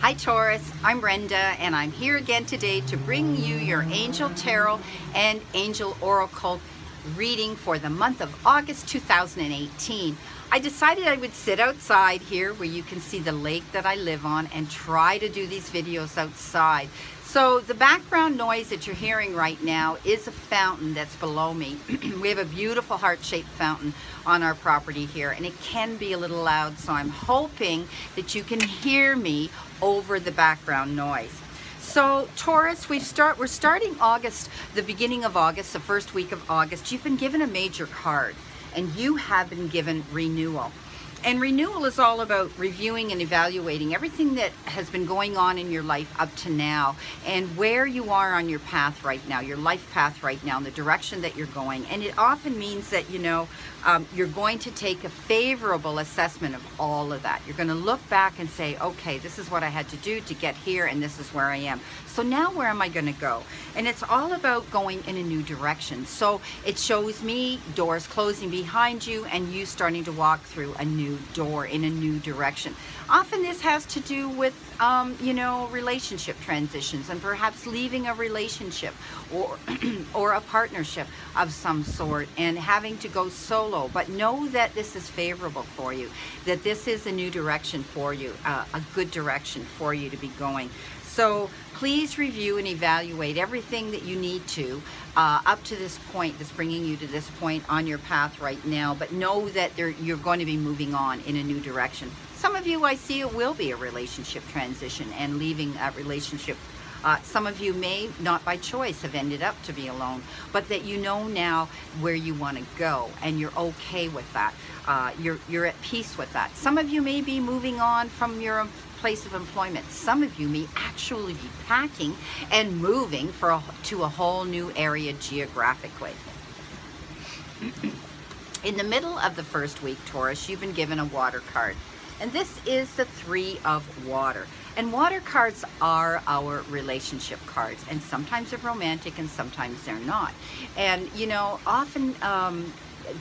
Hi Taurus, I'm Brenda and I'm here again today to bring you your Angel Tarot and Angel Oracle reading for the month of August 2018. I decided I would sit outside here where you can see the lake that I live on and try to do these videos outside. So the background noise that you're hearing right now is a fountain that's below me. We have a beautiful heart-shaped fountain on our property here, and it can be a little loud, so I'm hoping that you can hear me over the background noise. So Taurus, we're starting August, the beginning of August, the first week of August. You've been given a major card, and you have been given renewal. And renewal is all about reviewing and evaluating everything that has been going on in your life up to now and where you are on your path right now, your life path right now, and the direction that you're going. And it often means that, you're going to take a favorable assessment of all of that. You're going to look back and say, okay, this is what I had to do to get here, and this is where I am. So now where am I going to go? And it's all about going in a new direction. So it shows me doors closing behind you and you starting to walk through a new door in a new direction. Often this has to do with relationship transitions and perhaps leaving a relationship or a partnership of some sort and having to go solo. But know that this is favorable for you, that this is a new direction for you, a good direction for you to be going. So please review and evaluate everything that you need to up to this point that's bringing you to this point on your path right now. But know that you're going to be moving on in a new direction. Some of you, I see, it will be a relationship transition and leaving a relationship. Some of you may, not by choice, have ended up to be alone, but that you know now where you want to go and you're okay with that. You're at peace with that. Some of you may be moving on from your place of employment. Some of you may actually be packing and moving to a whole new area geographically. In the middle of the first week, Taurus, you've been given a water card. And this is the Three of Water. And water cards are our relationship cards. And sometimes they're romantic and sometimes they're not. And, often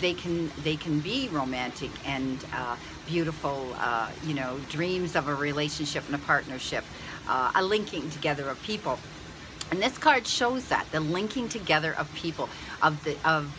they can be romantic and beautiful, dreams of a relationship and a partnership, a linking together of people. And this card shows that, the linking together of people, of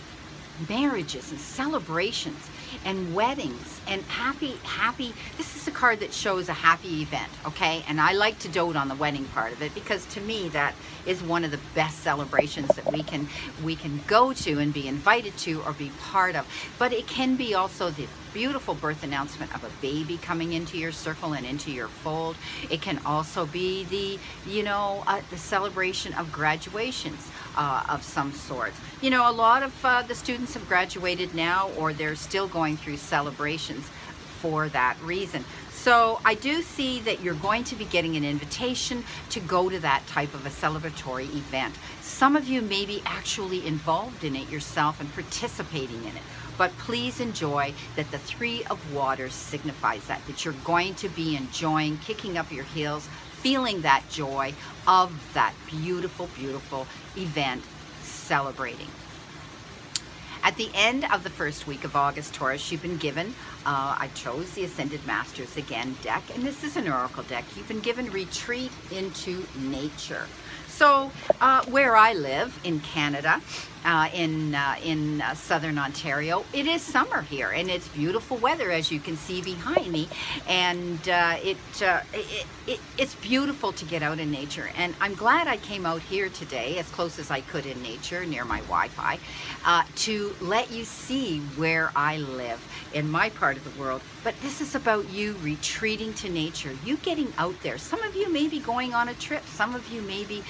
marriages and celebrations and weddings and happy, this is a card that shows a happy event, okay? And I like to dote on the wedding part of it because to me that is one of the best celebrations that we can go to and be invited to or be part of. But it can be also the beautiful birth announcement of a baby coming into your circle and into your fold. It can also be the celebration of graduations of some sort. A lot of the students have graduated now, or they're still going through celebrations for that reason. So I do see that you're going to be getting an invitation to go to that type of a celebratory event. Some of you may be actually involved in it yourself and participating in it. But please enjoy that the Three of Waters signifies that you're going to be enjoying, kicking up your heels, feeling that joy of that beautiful, beautiful event, celebrating. At the end of the first week of August, Taurus, you've been given, I chose the Ascended Masters again deck, and this is an oracle deck. You've been given Retreat into Nature. So where I live in Canada, in southern Ontario, it is summer here and it's beautiful weather, as you can see behind me, and it's beautiful to get out in nature. And I'm glad I came out here today as close as I could in nature near my Wi-Fi to let you see where I live in my part of the world. But this is about you retreating to nature, you getting out there. Some of you may be going on a trip, some of you may be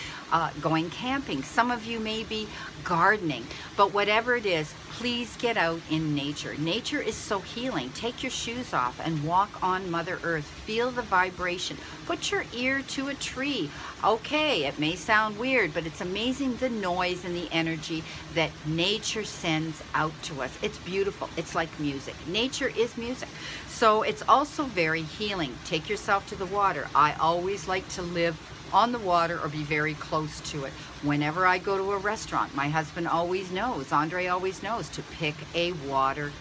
going camping, some of you may be gardening, but whatever it is, please get out in nature. Nature is so healing. Take your shoes off and walk on Mother Earth. Feel the vibration. Put your ear to a tree. Okay, it may sound weird, but it's amazing the noise and the energy that nature sends out to us. It's beautiful. It's like music. Nature is music. So it's also very healing. Take yourself to the water. I always like to live on the water or be very close to it. Whenever I go to a restaurant, my husband always knows, Andre always knows, to pick a water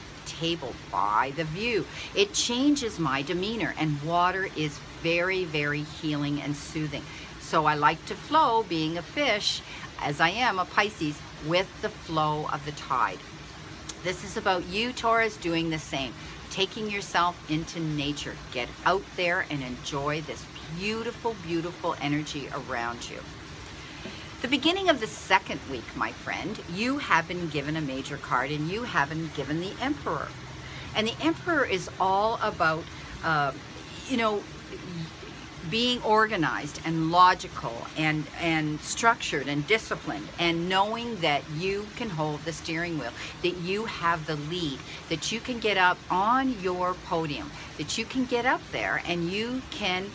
table by the view. It changes my demeanor, and water is very, very healing and soothing. So I like to flow, being a fish, as I am a Pisces, with the flow of the tide. This is about you, Taurus, doing the same. Taking yourself into nature. Get out there and enjoy this beautiful, beautiful energy around you. The beginning of the second week, my friend, you have been given a major card, and you have been given the Emperor. And the Emperor is all about, being organized and logical and structured and disciplined, and knowing that you can hold the steering wheel, that you have the lead, that you can get up on your podium, that you can get up there and you can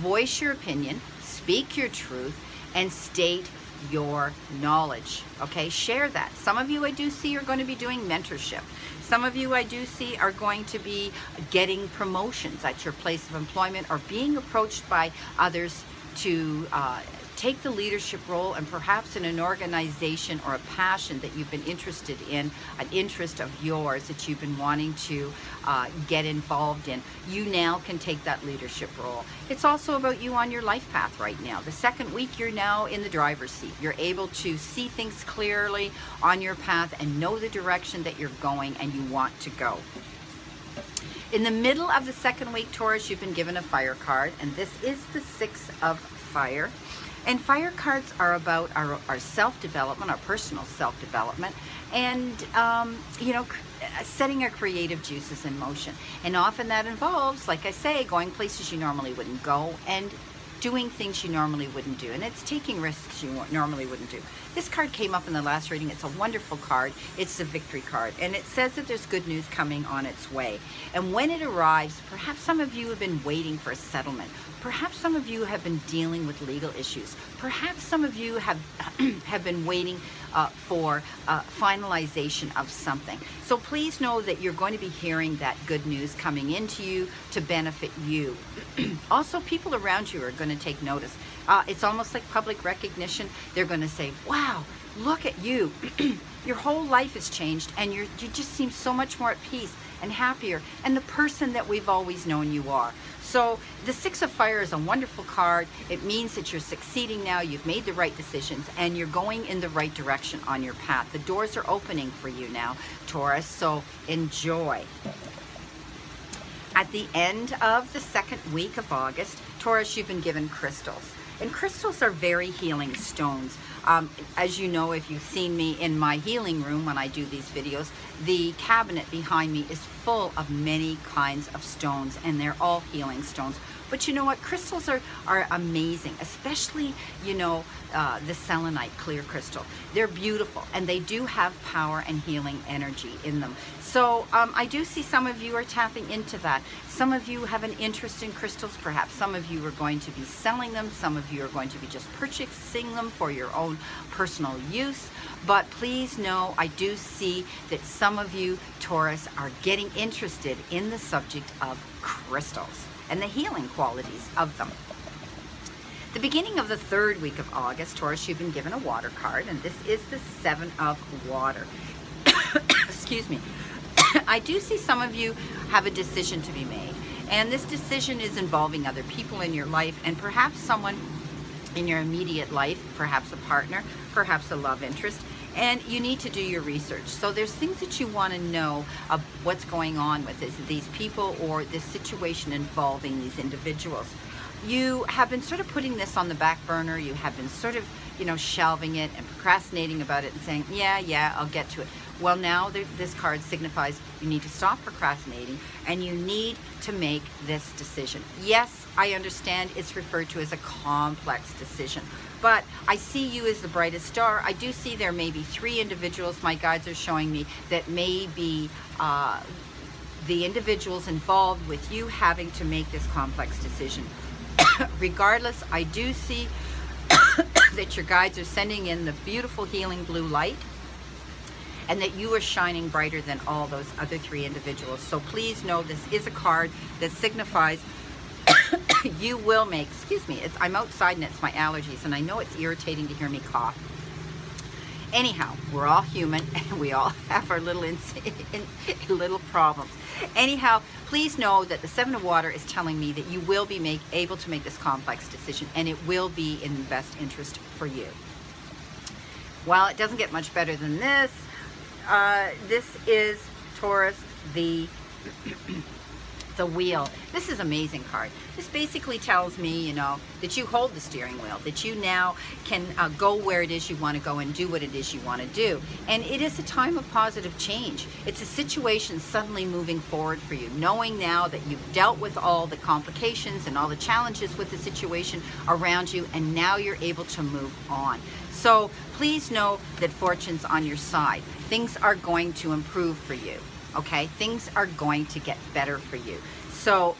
voice your opinion, speak your truth, and state your knowledge. Okay, share that. Some of you I do see are going to be doing mentorship. Some of you I do see are going to be getting promotions at your place of employment, or being approached by others to take the leadership role, and perhaps in an organization or a passion that you've been interested in, an interest of yours that you've been wanting to get involved in. You now can take that leadership role. It's also about you on your life path right now. The second week, you're now in the driver's seat. You're able to see things clearly on your path and know the direction that you're going and you want to go. In the middle of the second week, Taurus, you've been given a fire card, and this is the Six of Fire. And fire cards are about our self-development, our personal self-development, and, setting our creative juices in motion. And often that involves, like I say, going places you normally wouldn't go, and doing things you normally wouldn't do. And it's taking risks you normally wouldn't do. This card came up in the last reading. It's a wonderful card. It's the victory card. And it says that there's good news coming on its way. And when it arrives, perhaps some of you have been waiting for a settlement. Perhaps some of you have been dealing with legal issues. Perhaps some of you have been waiting for finalization of something. So please know that you're going to be hearing that good news coming into you to benefit you. Also, people around you are going to take notice. It's almost like public recognition. They're going to say, wow, look at you. Your whole life has changed, and you just seem so much more at peace and happier, and the person that we've always known you are. So the Six of Fire is a wonderful card. It means that you're succeeding now, you've made the right decisions, and you're going in the right direction on your path. The doors are opening for you now, Taurus, so enjoy. At the end of the second week of August, Taurus, you've been given crystals. And crystals are very healing stones. As you know, if you've seen me in my healing room when I do these videos, the cabinet behind me is full of many kinds of stones, and they're all healing stones. But you know what? Crystals are amazing, especially, the selenite clear crystal. They're beautiful, and they do have power and healing energy in them. So I do see some of you are tapping into that. Some of you have an interest in crystals. Perhaps some of you are going to be selling them. Some of you are going to be just purchasing them for your own personal use. But please know, I do see that some of you, Taurus, are getting interested in the subject of crystals and the healing qualities of them. The beginning of the third week of August, Taurus, you've been given a water card, and this is the Seven of Water. Excuse me. I do see some of you have a decision to be made, and this decision is involving other people in your life, and perhaps someone in your immediate life, perhaps a partner, perhaps a love interest, and you need to do your research. So there's things that you want to know of what's going on with these people or this situation involving these individuals. You have been sort of putting this on the back burner. You have been sort of, shelving it and procrastinating about it and saying, yeah, I'll get to it. Well, now this card signifies you need to stop procrastinating and you need to make this decision. Yes, I understand it's referred to as a complex decision, but I see you as the brightest star. I do see there may be 3 individuals, my guides are showing me, that may be the individuals involved with you having to make this complex decision. Regardless, I do see that your guides are sending in the beautiful healing blue light, and that you are shining brighter than all those other 3 individuals. So please know this is a card that signifies you will make, excuse me, I'm outside and it's my allergies, and I know it's irritating to hear me cough. Anyhow, we're all human and we all have our little little problems. Anyhow, please know that the Seven of Water is telling me that you will be able to make this complex decision, and it will be in the best interest for you. Well, it doesn't get much better than this. This is Taurus, the wheel. This is an amazing card. This basically tells me, you know, that you hold the steering wheel, that you now can go where it is you want to go and do what it is you want to do. And it is a time of positive change. It's a situation suddenly moving forward for you, knowing now that you've dealt with all the complications and all the challenges with the situation around you, and now you're able to move on. So please know that fortune's on your side. Things are going to improve for you. Okay, things are going to get better for you. So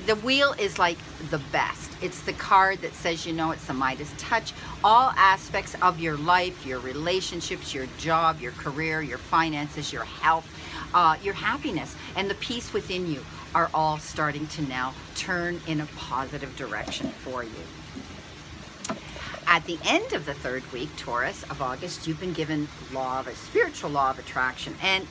the wheel is like the best. It's the card that says, you know, it's the Midas touch. All aspects of your life, your relationships, your job, your career, your finances, your health, your happiness, and the peace within you are all starting to now turn in a positive direction for you. At the end of the third week, Taurus, of August, you've been given spiritual law of attraction. And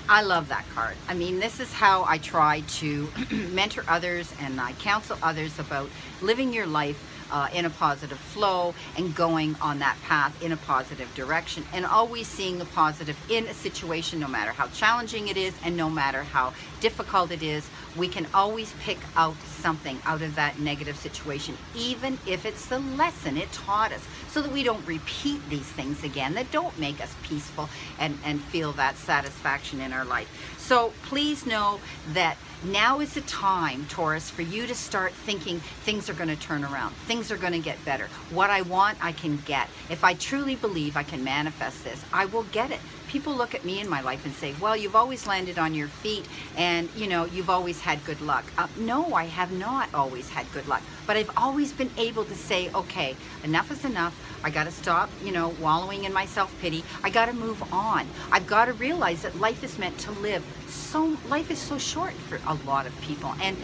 I love that card. I mean, this is how I try to mentor others, and I counsel others about living your life in a positive flow and going on that path in a positive direction, and always seeing the positive in a situation, no matter how challenging it is and no matter how difficult it is. We can always pick out something out of that negative situation, even if it's the lesson it taught us, so that we don't repeat these things again that don't make us peaceful and feel that satisfaction in our life. So please know that now is the time, Taurus, for you to start thinking things are going to turn around. Things are going to get better. What I want, I can get. If I truly believe I can manifest this, I will get it. People look at me in my life and say, well, you've always landed on your feet, and, you know, you've always had good luck. No, I have not always had good luck. But I've always been able to say, okay, enough is enough. I got to stop, you know, wallowing in my self-pity. I got to move on. I've got to realize that life is meant to live. So life is so short for a lot of people, and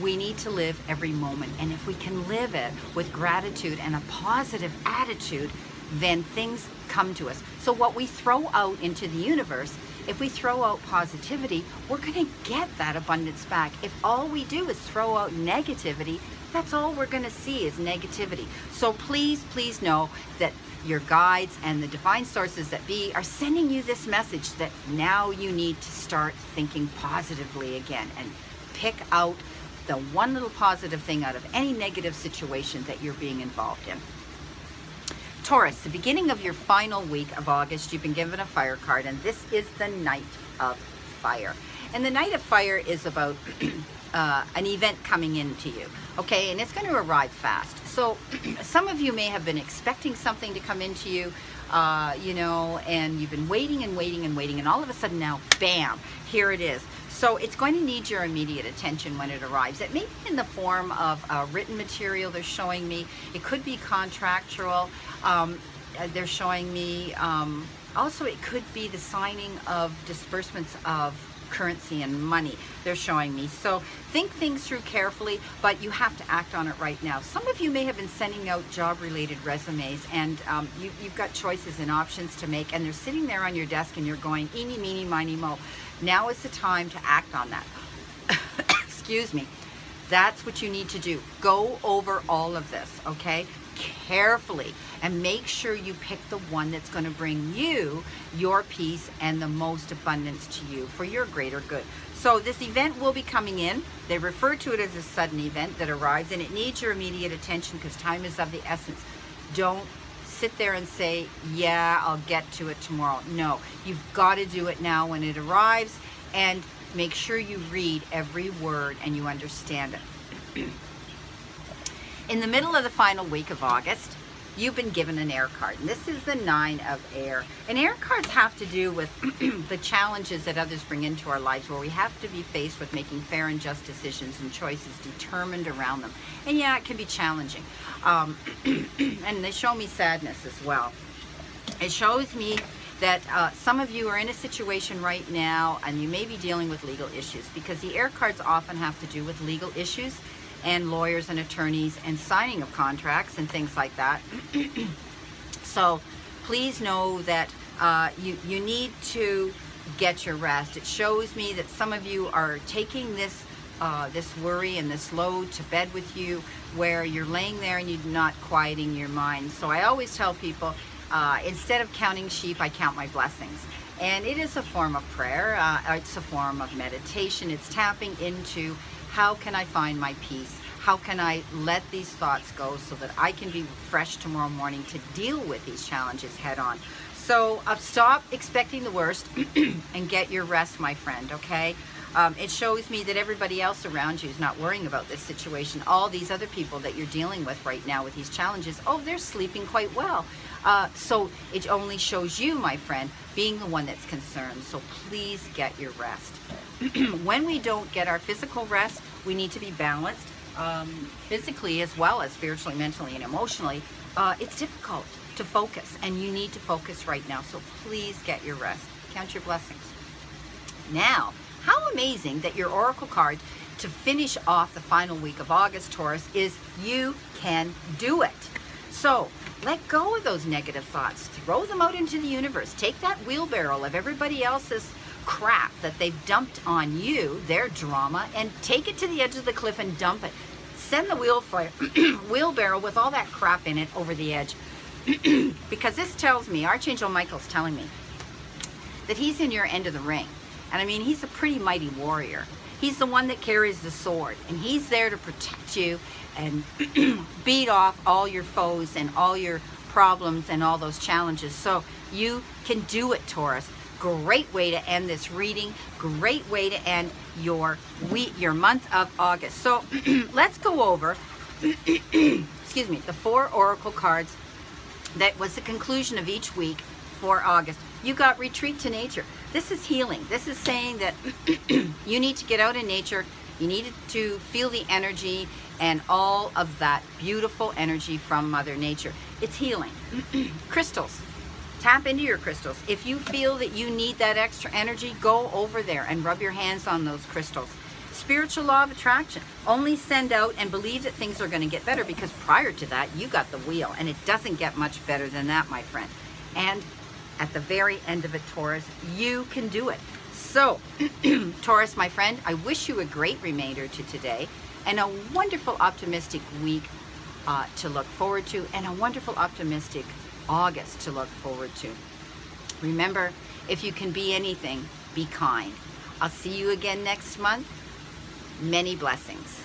we need to live every moment. And if we can live it with gratitude and a positive attitude, then things come to us. So what we throw out into the universe, if we throw out positivity, we're going to get that abundance back. If all we do is throw out negativity, that's all we're going to see is negativity. So please, please know that your guides and the divine sources that be are sending you this message that now you need to start thinking positively again and pick out the one little positive thing out of any negative situation that you're being involved in. Taurus, the beginning of your final week of August, you've been given a fire card, and this is the Knight of Fire. And the Knight of Fire is about an event coming into you, okay? And it's going to arrive fast. So some of you may have been expecting something to come into you, you know, and you've been waiting and waiting and waiting, and all of a sudden now, bam, here it is. So it's going to need your immediate attention when it arrives. It may be in the form of written material, they're showing me. It could be contractual. They're showing me, also it could be the signing of disbursements of currency and money, they're showing me. So think things through carefully, but you have to act on it right now. Some of you may have been sending out job-related resumes, and you've got choices and options to make, and they're sitting there on your desk, and you're going, eeny, meeny, miny, mo. Now is the time to act on that. Excuse me. That's what you need to do. Go over all of this, okay? Carefully, and make sure you pick the one that's going to bring you your peace and the most abundance to you for your greater good. So this event will be coming in. They refer to it as a sudden event that arrives, and it needs your immediate attention because time is of the essence. Don't sit there and say, yeah, I'll get to it tomorrow. No, you've got to do it now when it arrives, and make sure you read every word and you understand it. In the middle of the final week of August, you've been given an air card, and this is the 9 of Air. And air cards have to do with the challenges that others bring into our lives, where we have to be faced with making fair and just decisions and choices determined around them. And yeah, it can be challenging. And they show me sadness as well. It shows me that some of you are in a situation right now, and you may be dealing with legal issues, because the air cards often have to do with legal issues and lawyers and attorneys and signing of contracts and things like that. So please know that you need to get your rest. It shows me that some of you are taking this worry and this load to bed with you, where you're laying there and you're not quieting your mind. So I always tell people, instead of counting sheep, I count my blessings. And it is a form of prayer. It's a form of meditation. It's tapping into, how can I find my peace? How can I let these thoughts go so that I can be fresh tomorrow morning to deal with these challenges head on? So stop expecting the worst and get your rest, my friend, okay? It shows me that everybody else around you is not worrying about this situation. All these other people that you're dealing with right now with these challenges, oh, they're sleeping quite well. So it only shows you, my friend, being the one that's concerned. So please get your rest. When we don't get our physical rest, we need to be balanced, physically as well as spiritually, mentally, and emotionally. It's difficult to focus, and you need to focus right now. So please get your rest. Count your blessings. Now, how amazing that your oracle card to finish off the final week of August, Taurus, is you can do it. So let go of those negative thoughts. Throw them out into the universe. Take that wheelbarrow of everybody else's crap that they've dumped on you, their drama, and take it to the edge of the cliff and dump it. Send the wheelbarrow with all that crap in it over the edge. Because this tells me, Archangel Michael's telling me, that he's in your end of the ring. And I mean, he's a pretty mighty warrior. He's the one that carries the sword, and he's there to protect you and beat off all your foes and all your problems and all those challenges. So you can do it, Taurus. Great way to end this reading. Great way to end your month of August. So let's go over, excuse me, the 4 oracle cards that was the conclusion of each week for August. You got retreat to nature. This is healing. This is saying that you need to get out in nature. You need to feel the energy and all of that beautiful energy from Mother Nature. It's healing. Crystals. Tap into your crystals. If you feel that you need that extra energy, go over there and rub your hands on those crystals. Spiritual law of attraction. Only send out and believe that things are going to get better, because prior to that, you got the wheel, and it doesn't get much better than that, my friend. And at the very end of it, Taurus, you can do it. So, Taurus, my friend, I wish you a great remainder to today, and a wonderful, optimistic week to look forward to, and a wonderful, optimistic August to look forward to. Remember, if you can be anything, be kind. I'll see you again next month. Many blessings.